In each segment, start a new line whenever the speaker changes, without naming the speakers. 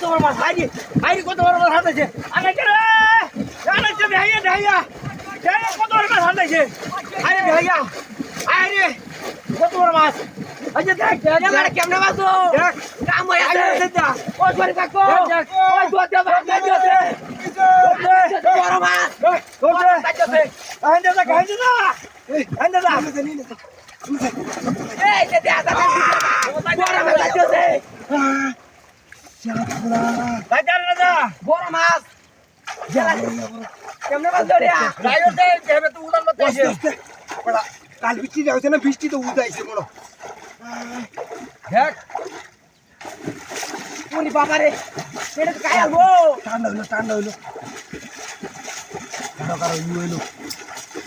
বড় মাছ ভাই কত বড় মাছ হাতাইছে আনাইছে রে আনাইছে ভাইয়া ভাইয়া কত বড় মাছ হাতাইছে আরে ভাইয়া আরে কত বড় মাছ আচ্ছা দেখ দেখ কেমনে মাছ দেখ কাম হয়ে আছে ও সরি কাকু ও দুধ ভাগ দিতে বড় মাছ বড় কাটছে আইন্দা দা গাইন্দা না আইন্দা দা এই যে দাদা বড় মাছ কাটছে বাজার রাজা বড় মাছ কেমনে মাছ ধরিয়া ড্রাইভার দে যেবে তো উড়ান মত আছে বড় কাল বৃষ্টি যাচ্ছে না বৃষ্টি তো উদাইছে বড় দেখ কোনি বাবা রে এটা কাই আলবো ঠান্ডা হইলো কারো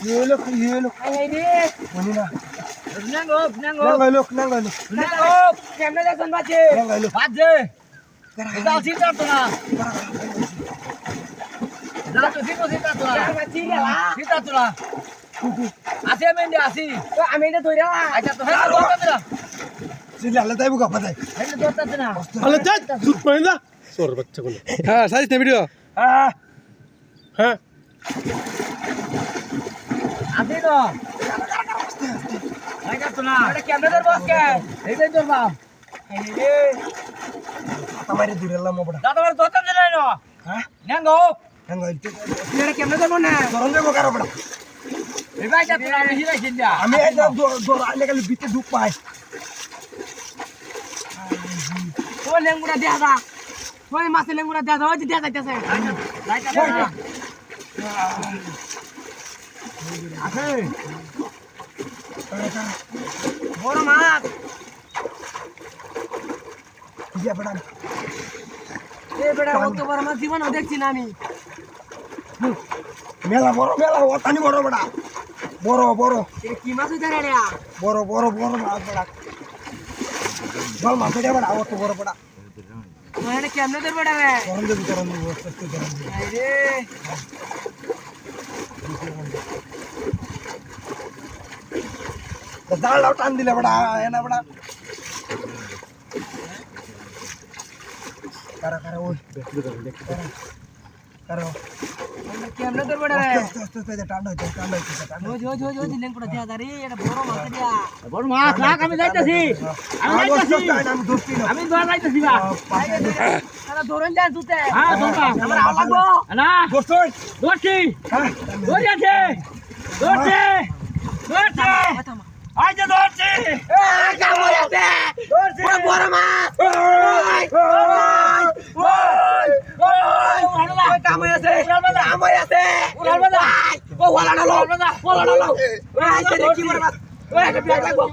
ইয়েলো আই রে কোনি না নাঙ্গো কেমনে যাচ্ছেন বাজে বাজে দাও চিন্তা তো না দাও তো চিন্তা তো না চিন্তা তো না আসি আমি এটা ধরে আচ্ছা তো হ্যাঁ বলতে না সিলে আলাদা তাই বুকা পাতাই এটা ধরতে না আলে যা দুধ পাই না সর বাচ্চা কোন হ্যাঁ সাইজ নে ভিডিও হ্যাঁ আসি তো লাগা তো না এটা কেমনে ধরব আজকে এইটাই ধরবা এই রে তোমারে দূরেলাম বড় দাদা আমার ধরতে দিলাই না হ্যাঁ নাঙ্গো এটা কেমনে ধরব না ধরন দেব কারো বড় এই ভাই যাতে আমি হিলাই ছিলা আমি এটা দৌড় আইলে খালি বিতে ঢুক পাই ও লেঙ্গুড়া দেয়া দা ওই মাছে লেঙ্গুড়া দেয়া দা ওই দেয়া যাইতেছে আছে বড় মাছ ইয়া বড় এ বড় অত বড় মাছ জীবন দেখছি না আমি মেলা বড় ওতানি বড় বড় এ কি মাছ ধরে রে বড় মাছ বড় বল মাছ ধরে বড় অত বড় মানে কেমনে ধরে বড় রে করন দেব সত্যি করন দেব আরে দাঁড় লাউ টান দিলে বড় এনা বড় কারা ওই কারো কেমনে ধরে বড় রে আস্তে টান্ডা হইছে দিলেন কোটা দেয়া দাঁড়ি এটা বড় মাছ লাগ আমি যাইতাছি আমি ধরে যাইতাছি বা আরে ধরেন যান তুতে হ্যাঁ ধরবা আমার আও লাগবো না ধরছি ধরে আছে ধরছে আই যে ধরছি এই কাম হয়ে আছে ধরছি বড় মাছ ওই কাম হয়ে আছে উড়াল বাজা ও ওয়ালা নালো ওই যে কি বড় মাছ ওই একটা ব্যাগ লাগবো